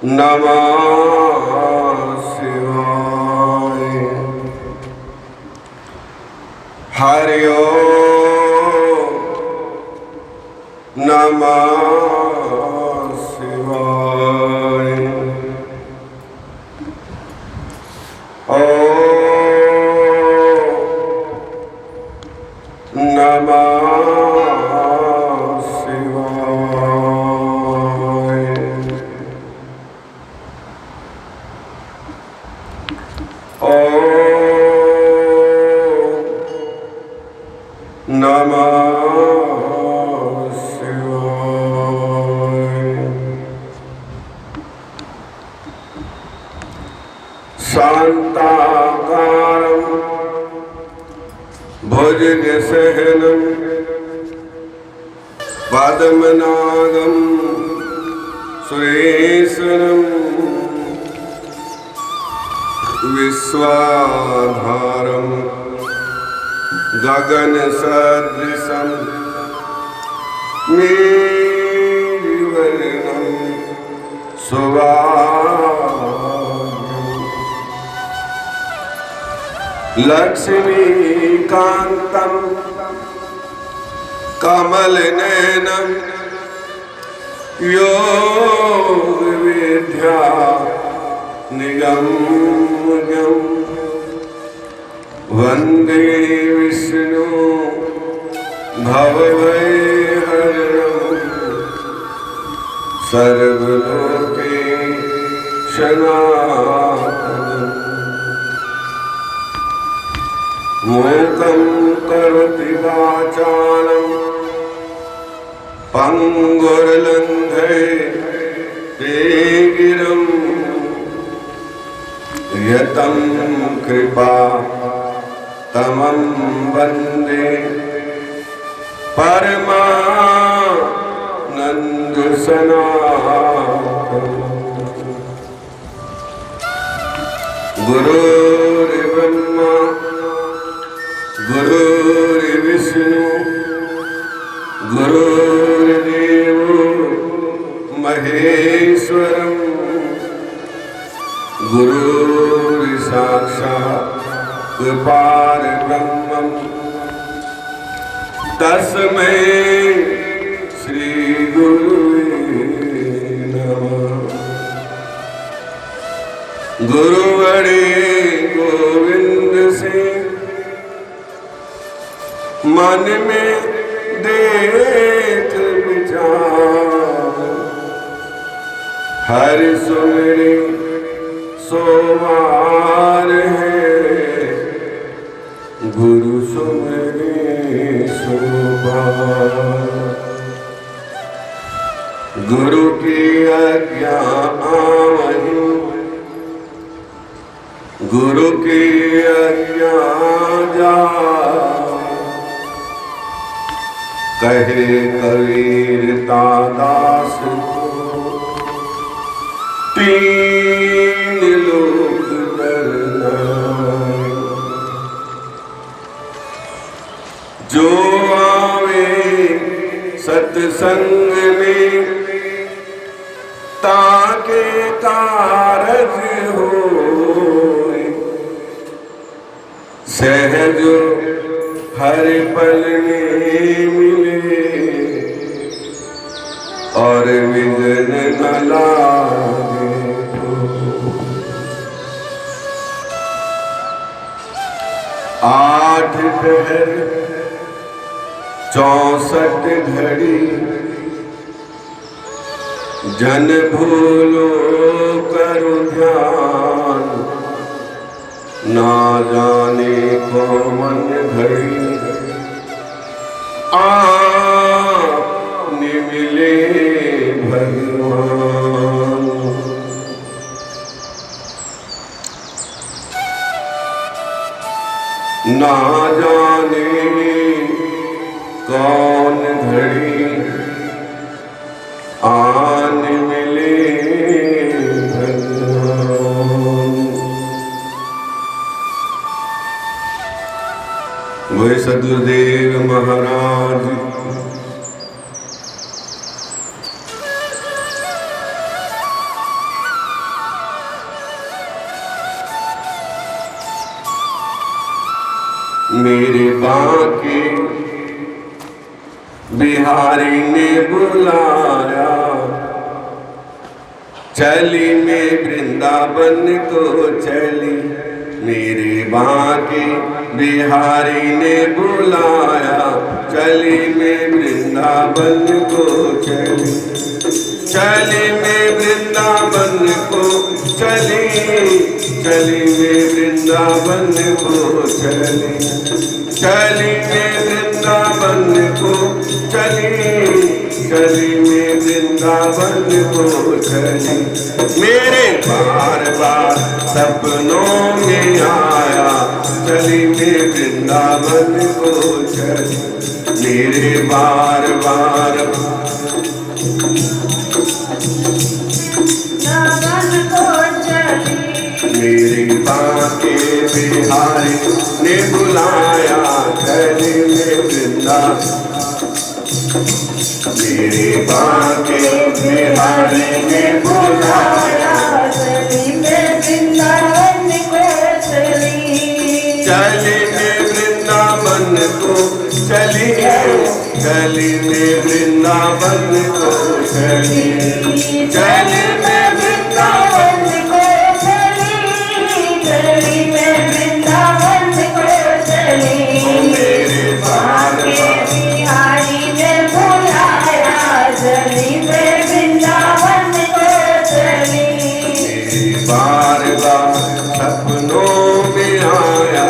नमः शिवाय। हरि ओम नमः शिवाय। ओम नमः नमः शिवाय। शान्ताकारं भुजगशयनं पद्मनाभं सुरेशनं विश्वाधारं गगन सदृशं मेघवर्णं शुभांगं लक्ष्मीकान्तं कमलनयनं योगविद्या निगम्यं वन्दे विष्णु भवभयहरणं सर्वलोकेशनाथनं। मूकं करोति वाचालं पङ्गुर्लङ्घयते गिरिं यतं कृपा तमं वन्दे परमानन्द सनातनं। गुरुर्ब्रह्मा गुरुर्विष्णु गुरुर्देवो महेश्वरं गुरुर्साक्षात् परब्रह्मं तस्मै श्री गुरुवे नमः। गुरुवरे गोविंद से मन में देख विचार, हर सुमरे सोमार है, गुरु सुमरे सोबार। गुरु की आज्ञा आवहीं, गुरु की आज्ञा जा, कहे कबीर दास को तीन लोक करना। जो आवे सत्संग में ताके कारज होए, सहज हर पल में मिले और विघ्न न लागे। आठ पहर 64 घड़ी जन भूलो करो ध्यान, ना जाने कौन घड़ी आपने मिले भगवान। ना जाने कौन घड़ी आन मिले भगवान। वही सदगुरुदेव महाराज मेरे बांके बिहारी ने बुलाया, चली मैं वृंदावन को चली। मेरे बांके बिहारी ने बुलाया, चली मैं वृंदावन को चली। चली मैं वृंदावन को चली, चली मैं वृंदावन को चली। चली मैं वृंदावन को चली, चली मैं वृंदावन को चली। मेरे बार बार सपनों में आया, चली मैं वृंदावन को चली। मेरे बार बार मेरे बांके बिहारी ने बुलाया, चली मैं वृंदावन। मेरे बांके बिहारी ने बुलाया, चली मैं वृंदावन को चली। चली मैं वृंदावन को चली, चली मैं वृंदावन को चली। चली मैं वृंदावन को चली, चली मैं वृंदावन को चली। मेरे बांके बिहारी ने बुलाया, चली मैं वृंदावन को चली। बार बार सपनों में आया,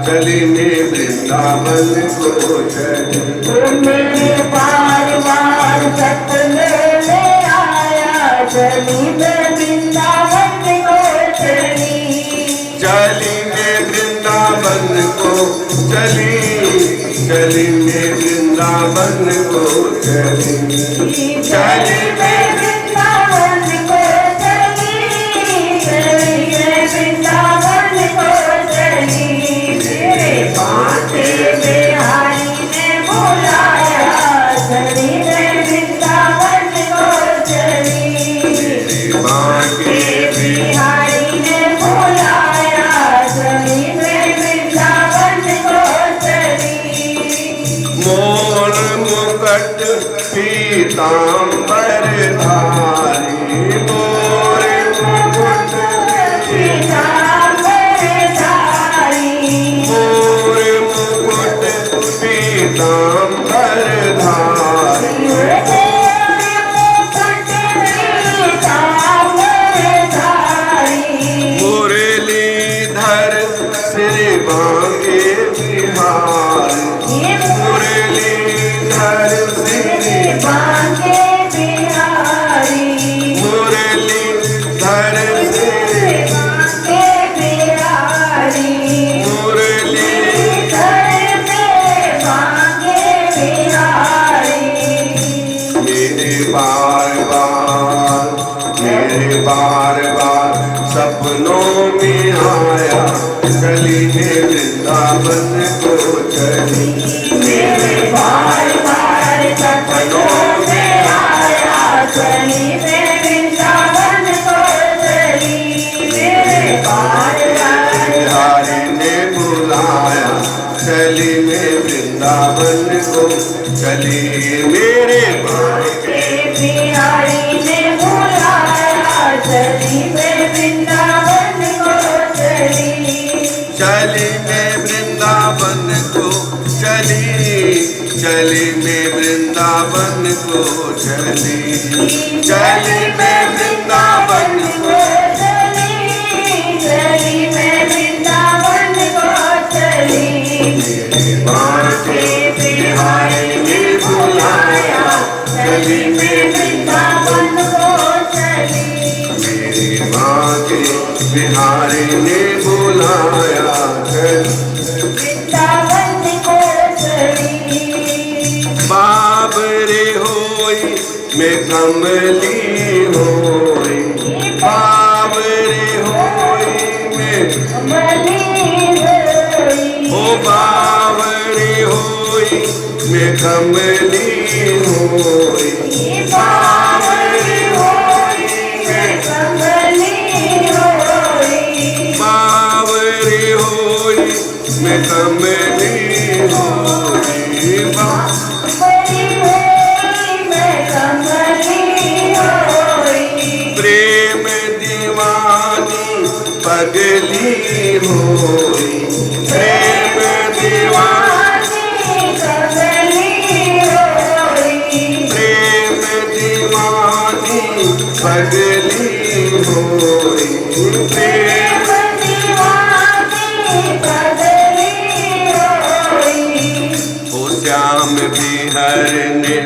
चली मैं वृंदावन को चली। मेरे बार बार सपनों में आया, चली मैं वृंदावन को चली। चली मैं वृंदावन को चली, चली मैं वृंदावन को चली। चली मैं वृंदावन को चली, चली मैं वृंदावन को चली। मेरे बांके बिहारी ने बुलाया, चली मैं वृंदावन को चली। मेरे बांके बिहारी ने बुलाया, चली मैं वृंदावन को चली। मोर मुकुट पीतांबर धारी, मोर मुकुट पीतांबर धारी। मोर मुकुट पीतांबर धारी, मुरलीधर श्री बांके बिहारी। मुरलीधर श्री बांके बिहारी, मुरलीधर श्री बांके बिहारी। मुरलीधर श्री बांके बिहारी। मेरे बार बार सपनों में आया, चली मैं वृंदावन को चली। मेरे बार बार सपनों में आया, चली मैं वृंदावन को चली। मेरे बार बार बिहारी ने बुलाया, चली मैं वृंदावन को चली। मेरे बांके बिहारी ने बुलाया, चली मैं वृंदावन को चली। चली मैं वृंदावन को चली, चली मैं वृंदावन को चली। चली मैं वृंदावन को चली, चली मैं वृंदावन को चली। मेरे बांके बिहारी ने बुलाया, चली मैं वृंदावन को चली। मेरे बांके बिहारी ने बुलाया, वृंदावन को चली। बाबरे होई मैं कमली होई, बाबरे होई मैं कमली होई। ओ बाबरे होई मैं कमली होई, बाबरे होई मैं कमली होई। बाबरे होई मैं कमली पगली होई, प्रेम दीवानी पगली होई, प्रेम दीवानी पगली होई, प्रेम दीवानी पगली होई। ओ श्याम बिहार ने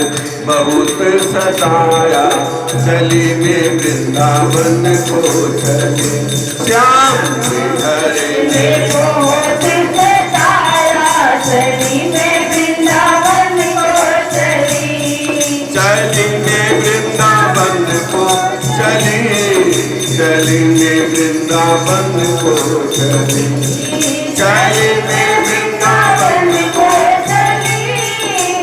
बहुत सताया, चली में वृंदावन को चले। श्याम बिहार ने बहुत सताया, चली में वृंदावन को चली। चली में वृंदावन को चली, चली में वृंदावन को चली, चली में वृंदावन को चली,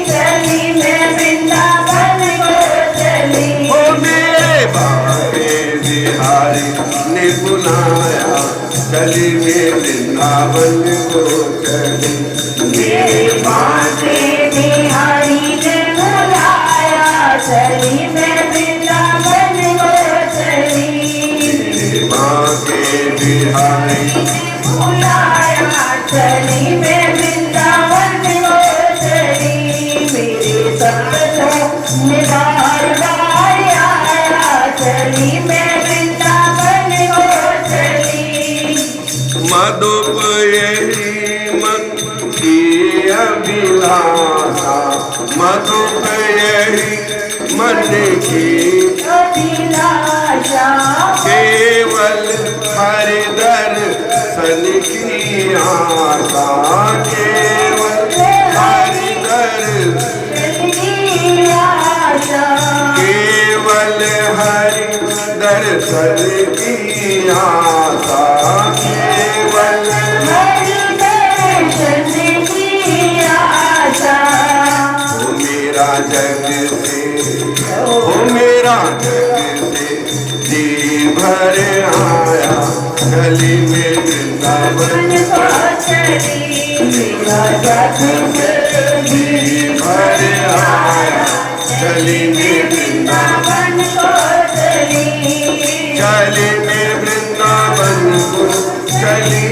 चली में वृंदावन को चली। ओ मेरे बाबे बिहारी ने बुलाया, चली में वृंदावन को चली। मेरे बाबे बिहारी ने बुलाया, चली में वृंदावन को चली। मेरे बाबे बिहारी बुलाया, चली में वृंदावन को चली। मेरे सपनों में बार बार आया, चली में वृंदावन को चली। मधुप यही मन की अभिलाषा, मधुप यही मन की अभिलाषा, केवल हरि दर्शन की आशा, केवल हरि दर्शन की आशा, केवल हरि दर्शन की आशा, केवल हरि दर्शन की आशा। ओ मेरा जग से, ओ मेरा जग से जी भर आया, चली में वृंदावन को चली। मेरा जग से जी भर आया, चली में वृंदावन को चली। चली में वृंदावन को चली,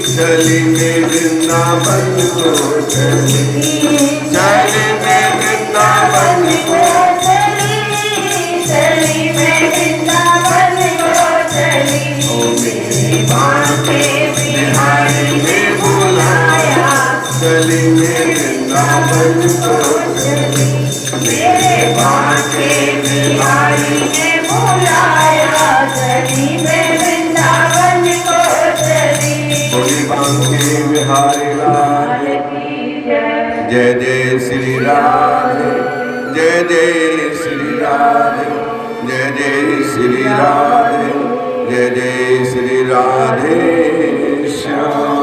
चली में वृंदावन को चली, चली में वृंदावन को चली, चली में वृंदावन को चली। ओ मेरे बांके बिहारी ने बुलाया, चली में वृंदावन को चली। मेरे बांके बिहारी ने बुलाया, चली में वृंदावन को चली। बोली बांके बिहारी लाल की जय, जय जय श्री राधे, जय जय श्री राधे, जय जय श्री राधे, जय जय श्री राधे श्याम।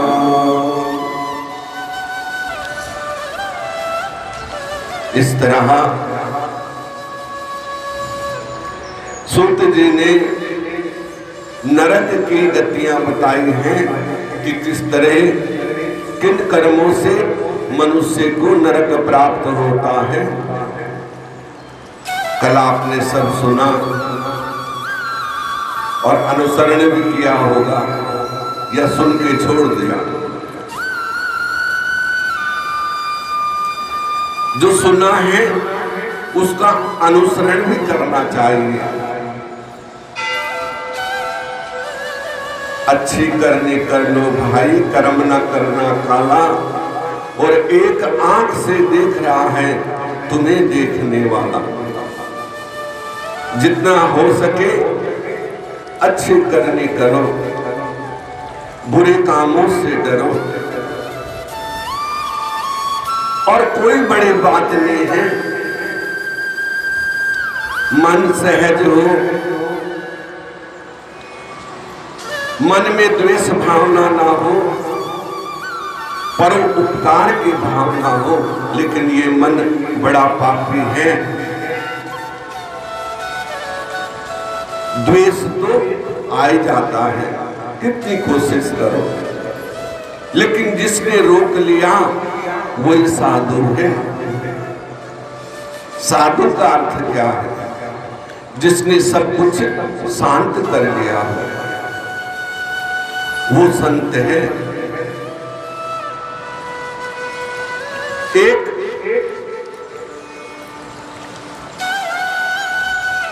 इस तरह सूत जी ने नरक की गतियां बताई हैं कि किस तरह किन कर्मों से मनुष्य को नरक प्राप्त होता है। कल आपने सब सुना और अनुसरण भी किया होगा या सुन के छोड़ दिया। जो सुना है उसका अनुसरण भी करना चाहिए। अच्छी करनी कर लो भाई, कर्म न करना काला, और एक आंख से देख रहा है तुम्हें देखने वाला। जितना हो सके अच्छी करनी करो, बुरे कामों से डरो। और कोई बड़ी बात नहीं है, मन सहज हो, मन में द्वेष भावना ना हो, परोपकार की भावना हो, लेकिन ये मन बड़ा पापी है। द्वेष तो आ ही जाता है, कितनी कोशिश करो, लेकिन जिसने रोक लिया वही साधु है। साधु का अर्थ क्या है? जिसने सब कुछ शांत कर लिया हो। वो संत है। एक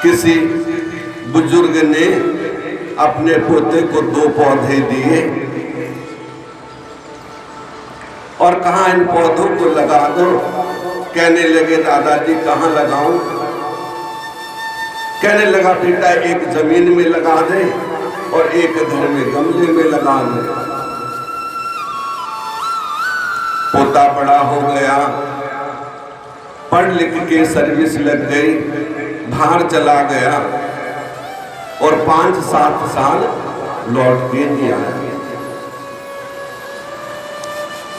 किसी बुजुर्ग ने अपने पोते को 2 पौधे दिए और कहा इन पौधों को लगा दो। कहने लगे दादाजी कहाँ लगाऊं? कहने लगा बेटा एक जमीन में लगा दे और एक घर में गमले में लगा दे। पोता बड़ा हो गया, पढ़ लिख के सर्विस लग गई, बाहर चला गया और 5-7 साल लौट के नहीं आया।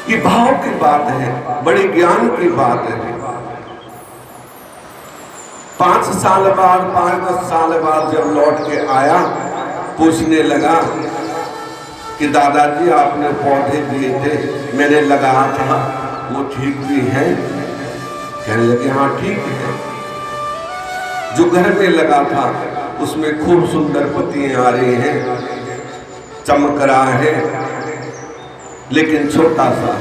ये भाव की बात है, बड़े ज्ञान की बात है। 5 साल बाद 5-10 साल बाद जब लौट के आया, पूछने लगा कि दादाजी आपने पौधे दिए थे, मैंने लगाया था, वो ठीक भी है? कहने लगे हाँ ठीक है। जो घर में लगा था उसमें खूब सुंदर पत्तियां आ रही हैं, चमक रहा है, लेकिन छोटा सा।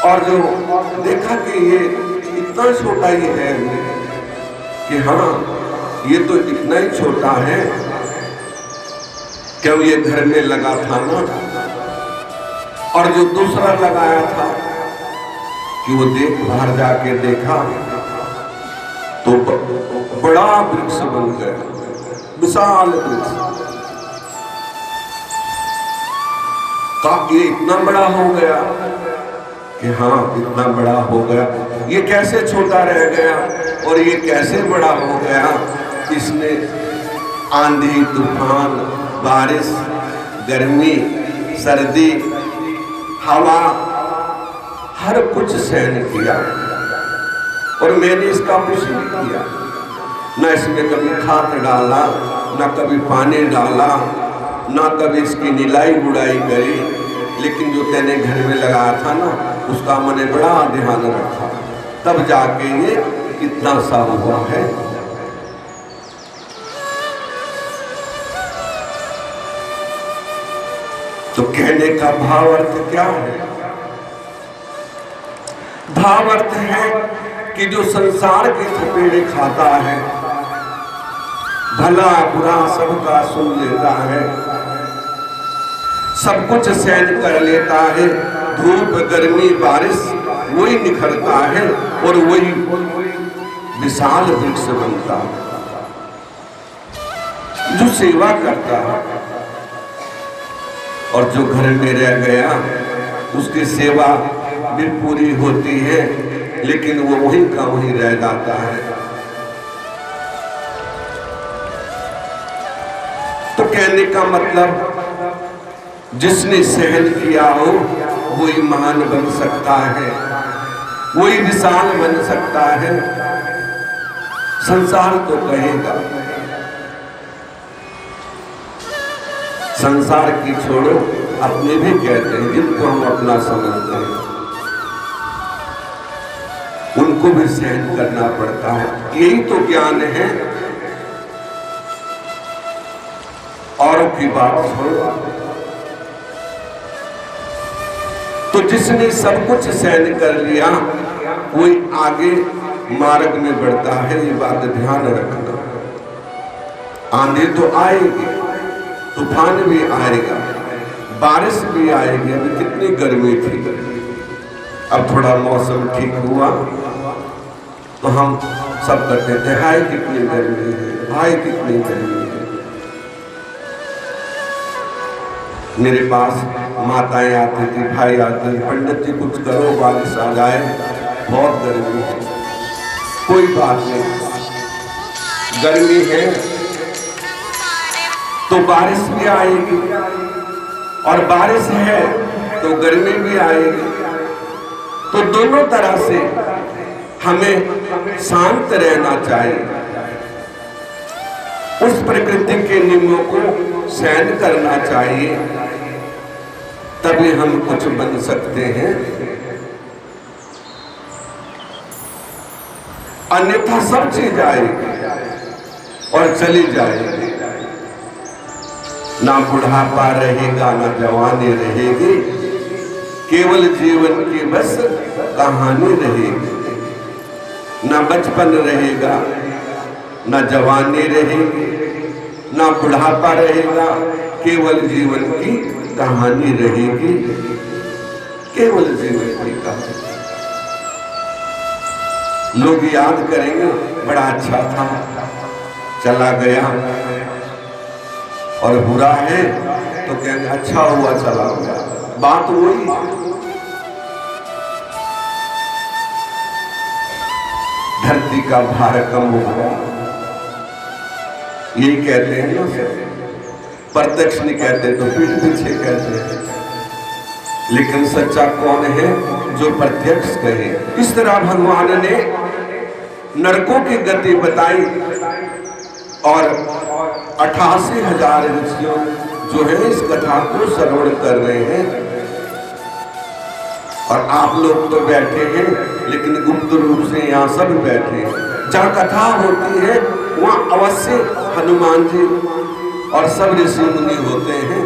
और जो देखा कि ये इतना छोटा ही है कि हाँ ये तो इतना ही छोटा है, क्यों ये घर में लगा था ना। और जो दूसरा लगाया था कि वो बाहर जाके देखा तो बड़ा वृक्ष बन गया, विशाल वृक्ष। ये इतना बड़ा हो गया कि हाँ इतना बड़ा हो गया, ये कैसे छोटा रह गया और ये कैसे बड़ा हो गया? इसने आंधी, तूफान, बारिश, गर्मी, सर्दी, हवा, हर कुछ सहन किया और मैंने इसका कुछ नहीं किया। न इसमें कभी खाद डाला, न कभी पानी डाला, ना कभी इसकी निलाई गुड़ाई करी, लेकिन जो तेने घर में लगाया था ना उसका मैंने बड़ा ध्यान रखा, तब जाके ये इतना सा हुआ है। तो कहने का भाव अर्थ क्या है? भाव अर्थ है कि जो संसार के थपेड़े खाता है, भला बुरा सबका सुन लेता है, सब कुछ सहन कर लेता है, धूप गर्मी बारिश वही निखरता है और वही विशाल वृक्ष बनता है। जो सेवा करता है और जो घर में रह गया उसकी सेवा भी पूरी होती है, लेकिन वो वहीं का वहीं रह जाता है। तो कहने का मतलब जिसने सहन किया हो वही महान बन सकता है, वही विशाल बन सकता है। संसार तो कहेगा, संसार की छोड़ो, अपने भी कहते हैं जिनको हम अपना समझते हैं, उनको भी सहन करना पड़ता है। यही तो ज्ञान है। औरों की बात छोड़ो। तो जिसने सब कुछ सहन कर लिया वही आगे मार्ग में बढ़ता है, ये बात ध्यान रखना। आंधी तो आएगी, तूफान भी आएगा, बारिश भी आएगी। अभी कितनी गर्मी थी, अब थोड़ा मौसम ठीक हुआ तो हम सब कहते थे हाय कितनी गर्मी है, हाय कितनी गर्मी है। मेरे पास माताएं आती थी, भाई आते थे, पंडित जी कुछ करो बारिश आ जाए, बहुत गर्मी है। कोई बात नहीं, गर्मी है तो बारिश भी आएगी, और बारिश है तो गर्मी भी आएगी। तो दोनों तरह से हमें शांत रहना चाहिए, उस प्रकृति के नियमों को सहन करना चाहिए, तभी हम कुछ बन सकते हैं। अन्यथा सब चीज आएगी और चली जाएगी। ना बुढ़ापा रहेगा ना जवानी रहेगी, केवल जीवन की बस कहानी रहेगी। ना बचपन रहेगा ना जवानी रहेगी, ना बुढ़ापा रहेगा, केवल जीवन की कहानी रहेगी, केवल जीवन की कहानी। लोग याद करेंगे बड़ा अच्छा था, चला गया, और बुरा है तो कहेंगे अच्छा हुआ चला गया। बात वही है। धरती का भार कम हो गया, यही कहते हैं ना, प्रत्यक्ष नहीं कहते तो पीठ पीछे कहते हैं, लेकिन सच्चा कौन है जो प्रत्यक्ष कहे। इस तरह भगवान ने नरकों की गति बताई और 88,000 ऋषियों जो है इस कथा को श्रवण कर रहे हैं। और आप लोग तो बैठे हैं, लेकिन गुप्त रूप से यहाँ सब बैठे हैं। जहाँ कथा होती है वहाँ अवश्य हनुमान जी और सब ऋषि मुनि होते हैं।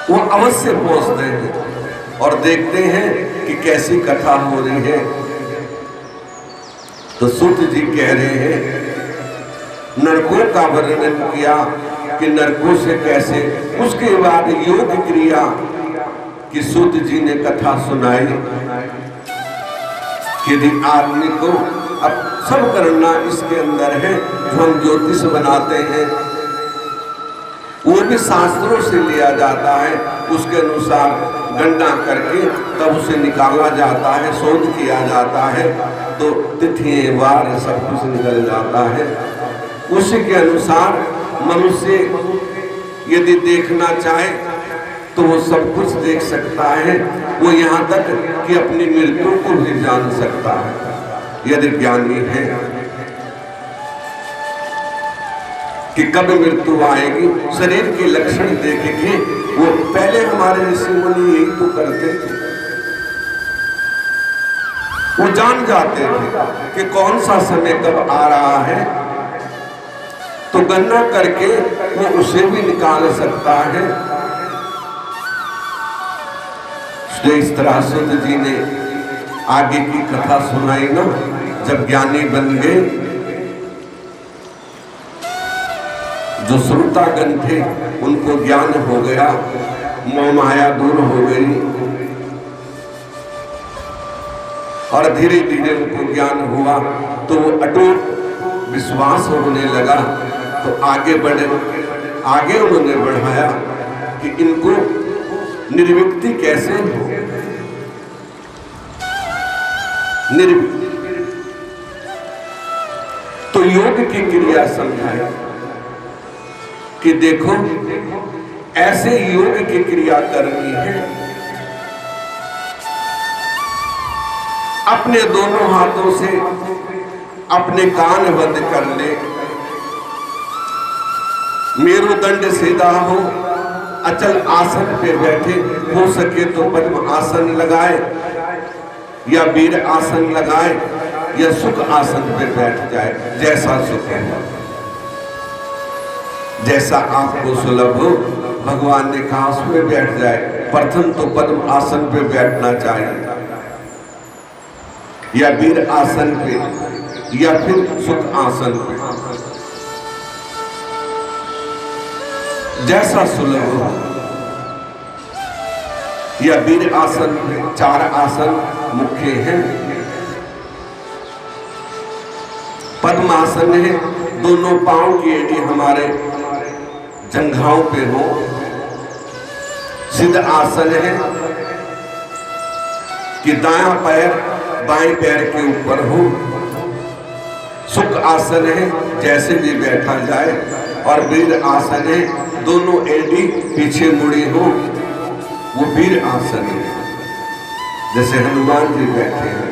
वो अवश्य पहुंचते हैं और देखते हैं कि कैसी कथा हो रही है। तो सूत जी कह रहे हैं, नरकों का वर्णन किया कि नरकों से कैसे, उसके बाद योग क्रिया कि सूत जी ने कथा सुनाई कि यदि आदमी को अब सब करना इसके अंदर है, जो हम ज्योतिष बनाते हैं वो भी शास्त्रों से लिया जाता है, उसके अनुसार गणना करके तब उसे निकाला जाता है, शोध किया जाता है, तो तिथि वार सब कुछ निकल जाता है। उसी के अनुसार मनुष्य यदि देखना चाहे तो वो सब कुछ देख सकता है। वो यहाँ तक कि अपनी मृत्यु को भी जान सकता है यदि ज्ञानी है कि कब मृत्यु आएगी। शरीर के लक्षण देख के वो पहले हमारे ऋषि मुनि यही तो करते थे, वो जान जाते थे कि कौन सा समय कब आ रहा है, तो गणना करके वो उसे भी निकाल सकता है। इस तरह सूत जी ने आगे की कथा सुनाई ना, जब ज्ञानी बन गए, जो श्रोतागण थे उनको ज्ञान हो गया, मोह माया दूर हो गई और धीरे धीरे उनको ज्ञान हुआ, तो वो अटूट विश्वास होने लगा। तो आगे बढ़े, आगे उन्होंने बढ़ाया कि इनको निर्विकति कैसे हो, निर्विकति। तो योग की क्रिया समझाया कि देखो ऐसे योग की क्रिया करनी है। अपने दोनों हाथों से अपने कान बंद कर ले, मेरुदंड सीधा हो, अचल आसन पे बैठे, हो सके तो पद्म आसन लगाए या वीर आसन लगाए या सुख आसन पे बैठ जाए, जैसा सुख है, जैसा आपको सुलभ हो। भगवान ने कहा उसमें बैठ जाए। प्रथम तो पद्म आसन पे बैठना चाहिए या वीर आसन पे या फिर सुख आसन पे, जैसा सुलभ हो। या वीर आसन पे 4 आसन मुख्य हैं। पद्मासन है, दोनों पांव की एड़ी हमारे जंघाओं पे हो। सिद्ध आसन है कि दायां पैर बाएं पैर के ऊपर हो। सुख आसन है, जैसे भी बैठा जाए। और वीर आसन है, दोनों एड़ी पीछे मुड़ी हो, वो वीर आसन है, जैसे हनुमान जी बैठे हैं।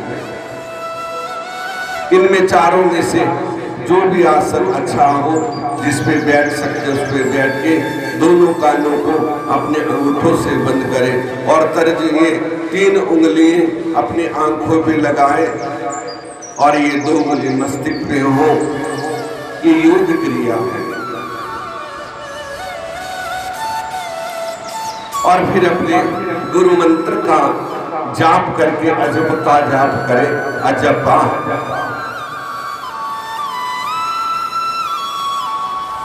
इनमें चारों में से जो भी आसन अच्छा हो, जिस पे बैठ सकते उस पे बैठ के दोनों कानों को अपने अंगूठों से बंद करें और तर्जयी 3 उंगलियां अपनी आंखों पे लगाए और ये दो मुझे मस्तिष्क में हो, ये योग क्रिया है। और फिर अपने गुरु मंत्र का जाप करके अजब का जाप करे, अजबा।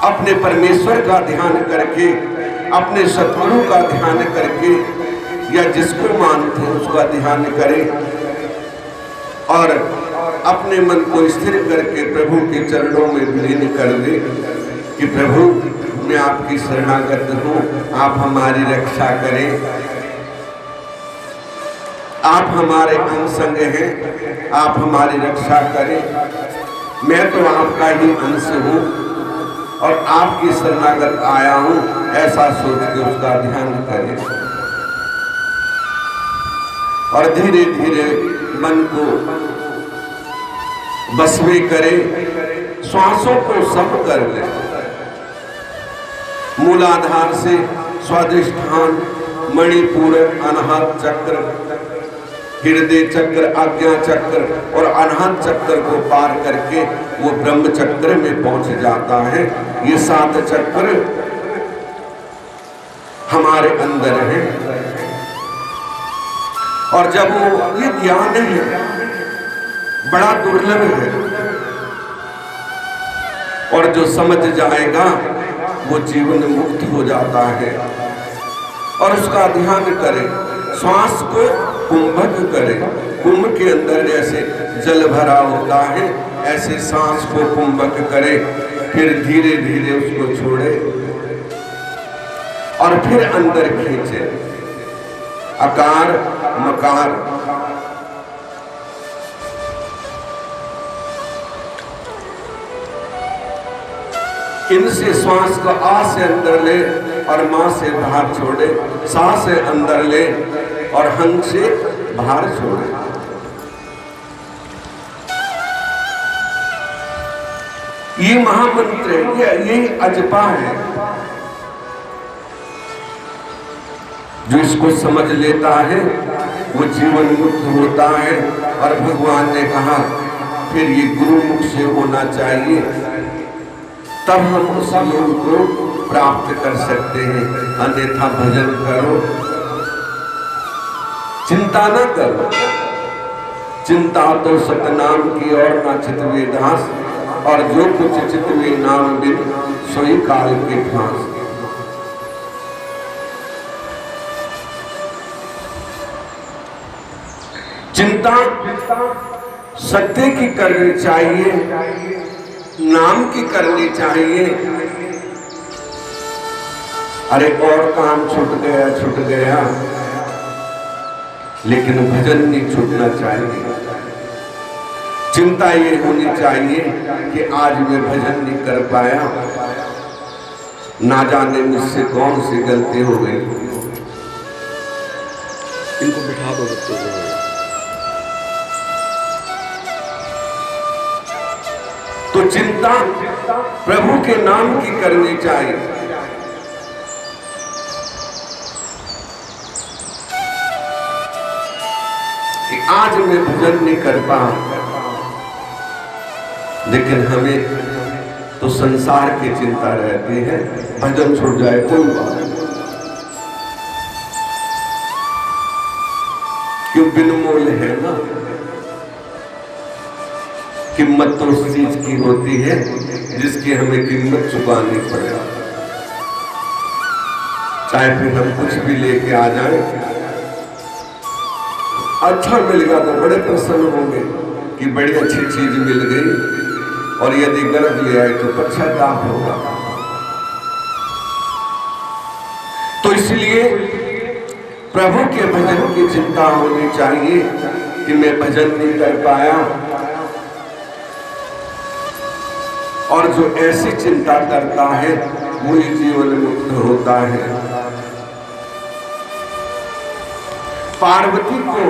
अपने परमेश्वर का ध्यान करके, अपने सद्गुरु का ध्यान करके, या जिसको मानते हैं उसका ध्यान करें और अपने मन को स्थिर करके प्रभु के चरणों में विलीन कर दे कि प्रभु मैं आपकी शरणागत हूँ, आप हमारी रक्षा करें, आप हमारे अंग संग हैं, आप हमारी रक्षा करें। मैं तो आपका ही अंश हूँ और आपकी शरणागत आया हूँ, ऐसा सोच के उसका ध्यान करें। और धीरे धीरे मन को बस में करे, श्वासों को सम कर ले। मूलाधार से स्वादिष्ठान, मणिपुर, अनाहत चक्र, हृदय चक्र, आज्ञा चक्र और अनाहत चक्र को पार करके वो ब्रह्म चक्र में पहुंच जाता है। ये 7 चक्र हमारे अंदर है और जब वो ये ज्ञान है बड़ा दुर्लभ है और जो समझ जाएगा वो जीवन मुक्त हो जाता है। और उसका ध्यान करे, श्वास को कुंभक करे। कुंभ के अंदर जैसे जल भरा होता है ऐसे सांस को कुंभक करे, फिर धीरे धीरे उसको छोड़े और फिर अंदर खींचे। अकार, मकार, इनसे श्वास को आ से अंदर ले और मां से बाहर छोड़े, सा से अंदर ले और हंग से बाहर छोड़े। ये महामंत्र है, ये अजपा है। जो इसको समझ लेता है वो जीवन मुक्त होता है। और भगवान ने कहा फिर ये गुरुमुख से होना चाहिए, तब हम उस योग को प्राप्त कर सकते हैं। अन्यथा भजन करो, चिंता न करो। चिंता तो सतनाम की और ना चितवे दास, और जो कुछ चितवे नाम बिन सोई काल के फांस। चिंता सत्य की करनी चाहिए, नाम की करनी चाहिए। अरे और काम छूट गया, लेकिन भजन नहीं छूटना चाहिए। चिंता ये होनी चाहिए कि आज मैं भजन नहीं कर पाया, ना जाने मुझसे कौन सी गलती हो गई। इनको बिठा दो बच्चों को। तो चिंता प्रभु के नाम की करनी चाहिए। कि आज मैं भजन नहीं कर पाया, लेकिन हमें तो संसार की चिंता रहती है, भजन छूट जाए कोई बात नहीं, क्यों बिन मोल है ना। कीमत तो उस चीज की होती है जिसकी हमें कीमत चुकानी पड़े। चाहे फिर हम कुछ भी लेके आ जाए, अच्छा मिल गया तो बड़े प्रसन्न होंगे कि बड़ी अच्छी चीज मिल गई, और यदि गलत ले आए तो पश्चाताप होगा। तो इसलिए प्रभु के भजन की चिंता होनी चाहिए कि मैं भजन नहीं कर पाया। और जो ऐसी चिंता करता है वही जीवन मुक्त होता है। पार्वती को